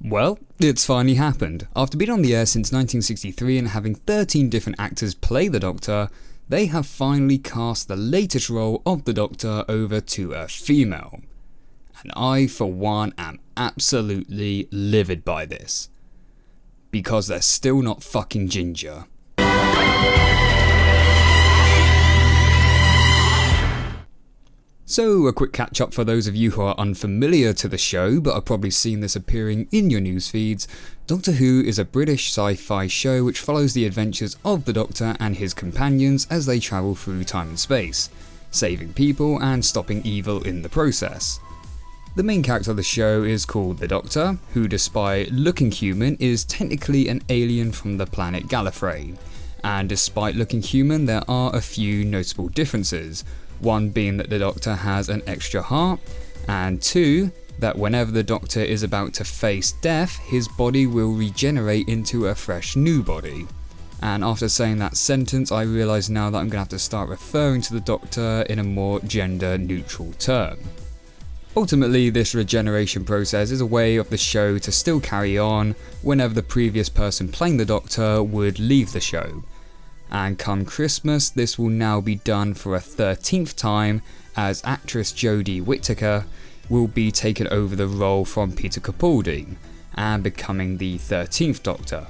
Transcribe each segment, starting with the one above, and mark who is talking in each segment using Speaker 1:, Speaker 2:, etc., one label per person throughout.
Speaker 1: Well, it's finally happened. After being on the air since 1963 and having 13 different actors play the Doctor, they have finally cast the latest role of the Doctor over to a female. And I, for one, am absolutely livid by this. Because they're still not fucking ginger. So, a quick catch up for those of you who are unfamiliar to the show but have probably seen this appearing in your news feeds. Doctor Who is a British sci-fi show which follows the adventures of the Doctor and his companions as they travel through time and space, saving people and stopping evil in the process. The main character of the show is called the Doctor, who despite looking human is technically an alien from the planet Gallifrey. And despite looking human, there are a few notable differences. One being that the Doctor has an extra heart, and two, that whenever the Doctor is about to face death, his body will regenerate into a fresh new body. And after saying that sentence, I realise now that I'm going to have to start referring to the Doctor in a more gender neutral term. Ultimately, this regeneration process is a way of the show to still carry on whenever the previous person playing the Doctor would leave the show. And come Christmas, this will now be done for a 13th time, as actress Jodie Whittaker will be taking over the role from Peter Capaldi and becoming the 13th Doctor.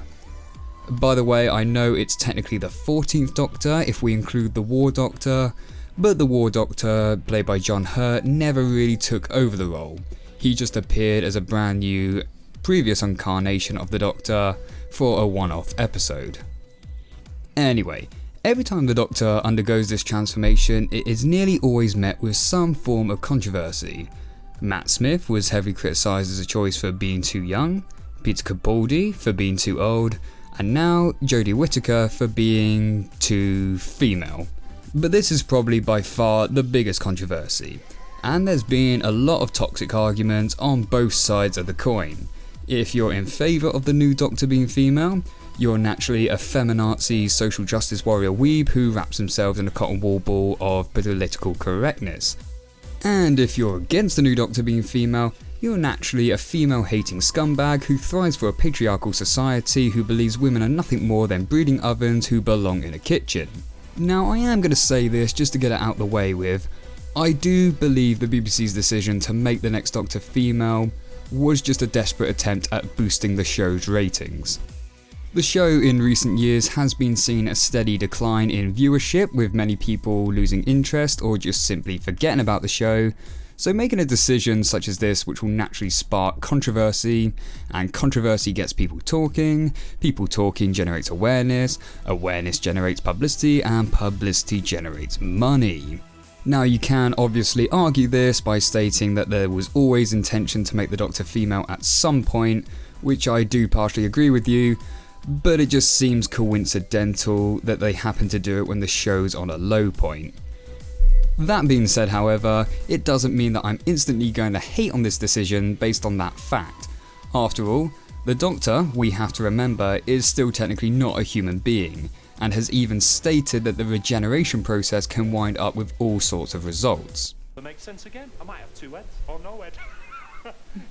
Speaker 1: By the way, I know it's technically the 14th Doctor if we include the War Doctor, but the War Doctor, played by John Hurt, never really took over the role. He just appeared as a brand new previous incarnation of the Doctor for a one-off episode. Anyway, every time the Doctor undergoes this transformation, it is nearly always met with some form of controversy. Matt Smith was heavily criticised as a choice for being too young, Peter Capaldi for being too old, and now Jodie Whittaker for being too female. But this is probably by far the biggest controversy, and there's been a lot of toxic arguments on both sides of the coin. If you're in favour of the new Doctor being female, you're naturally a feminazi social justice warrior weeb who wraps himself in a cotton wool ball of political correctness. And if you're against the new Doctor being female, you're naturally a female-hating scumbag who thrives for a patriarchal society who believes women are nothing more than breeding ovens who belong in a kitchen. Now, I am going to say this just to get it out the way with, I do believe the BBC's decision to make the next Doctor female was just a desperate attempt at boosting the show's ratings. The show in recent years has been seeing a steady decline in viewership, with many people losing interest or just simply forgetting about the show, so making a decision such as this, which will naturally spark controversy, and controversy gets people talking generates awareness generates publicity, and publicity generates money. Now, you can obviously argue this by stating that there was always intention to make the Doctor female at some point, which I do partially agree with you, but it just seems coincidental that they happen to do it when the show's on a low point. That being said, however, it doesn't mean that I'm instantly going to hate on this decision based on that fact. After all, the Doctor, we have to remember, is still technically not a human being, and has even stated that the regeneration process can wind up with all sorts of results.
Speaker 2: That makes sense again. I might have two heads, or no head.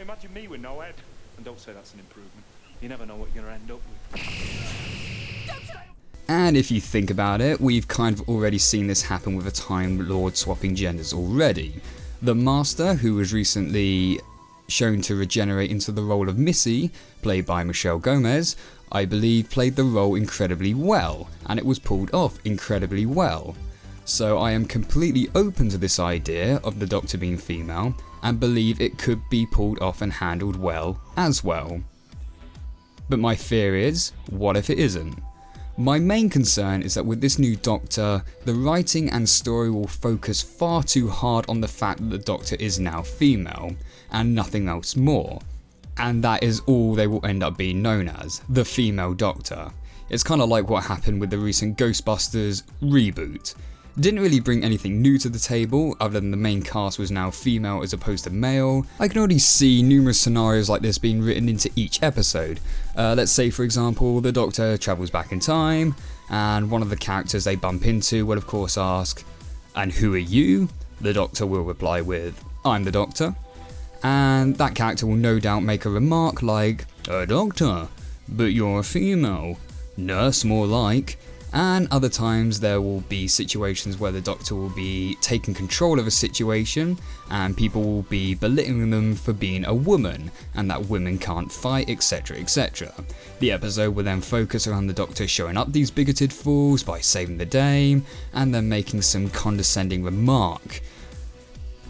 Speaker 2: Imagine me with no head. And don't say that's an improvement. You never know what you're going to end up with.
Speaker 1: And if you think about it, we've kind of already seen this happen with a Time Lord swapping genders already. The Master, who was recently shown to regenerate into the role of Missy, played by Michelle Gomez, I believe played the role incredibly well, and it was pulled off incredibly well. So I am completely open to this idea of the Doctor being female, and believe it could be pulled off and handled well as well. But my fear is, what if it isn't? My main concern is that with this new Doctor, the writing and story will focus far too hard on the fact that the Doctor is now female, and nothing else more. And that is all they will end up being known as, the female Doctor. It's kind of like what happened with the recent Ghostbusters reboot. Didn't really bring anything new to the table, other than the main cast was now female as opposed to male. I can already see numerous scenarios like this being written into each episode. Let's say, for example, the Doctor travels back in time, and one of the characters they bump into will of course ask, "And who are you?" The Doctor will reply with, "I'm the Doctor." and that character will no doubt make a remark like, "A doctor, but you're a female, nurse more like," and other times there will be situations where the doctor will be taking control of a situation and people will be belittling them for being a woman and that women can't fight, etc, etc. The episode will then focus around the doctor showing up these bigoted fools by saving the day and then making some condescending remark.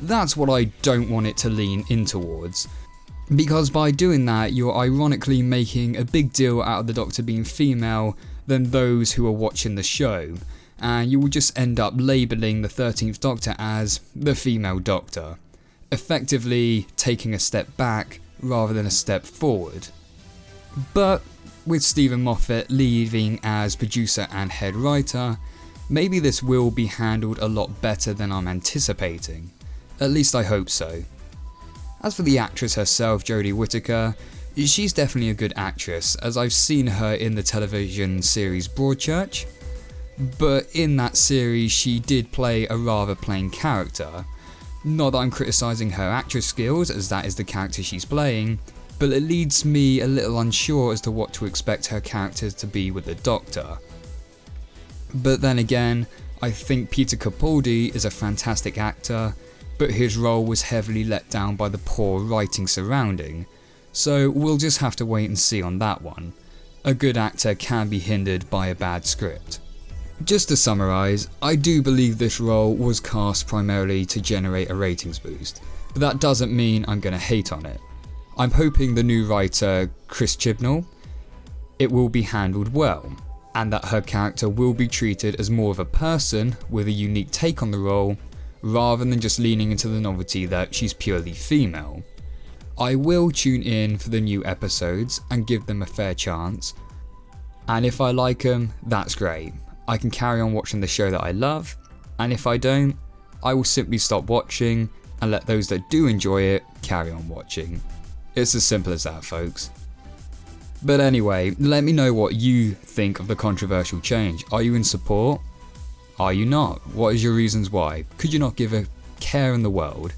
Speaker 1: That's what I don't want it to lean in towards, because by doing that you're ironically making a big deal out of the doctor being female than those who are watching the show, and you will just end up labelling the 13th Doctor as the female Doctor, effectively taking a step back rather than a step forward. But with Stephen Moffat leaving as producer and head writer, maybe this will be handled a lot better than I'm anticipating. At least I hope so. As for the actress herself, Jodie Whittaker, she's definitely a good actress, as I've seen her in the television series Broadchurch, but in that series she did play a rather plain character. Not that I'm criticising her actress skills, as that is the character she's playing, but it leaves me a little unsure as to what to expect her character to be with the Doctor. But then again, I think Peter Capaldi is a fantastic actor, but his role was heavily let down by the poor writing surrounding. So we'll just have to wait and see on that one. A good actor can be hindered by a bad script. Just to summarise, I do believe this role was cast primarily to generate a ratings boost, but that doesn't mean I'm going to hate on it. I'm hoping the new writer, Chris Chibnall, it will be handled well, and that her character will be treated as more of a person with a unique take on the role, rather than just leaning into the novelty that she's purely female. I will tune in for the new episodes and give them a fair chance, and if I like them, that's great. I can carry on watching the show that I love, and if I don't, I will simply stop watching and let those that do enjoy it carry on watching. It's as simple as that, folks. But anyway, let me know what you think of the controversial change. Are you in support? Are you not? What is your reasons why? Could you not give a care in the world?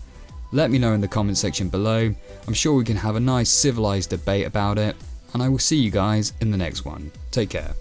Speaker 1: Let me know in the comment section below. I'm sure we can have a nice civilized debate about it, and I will see you guys in the next one. Take care.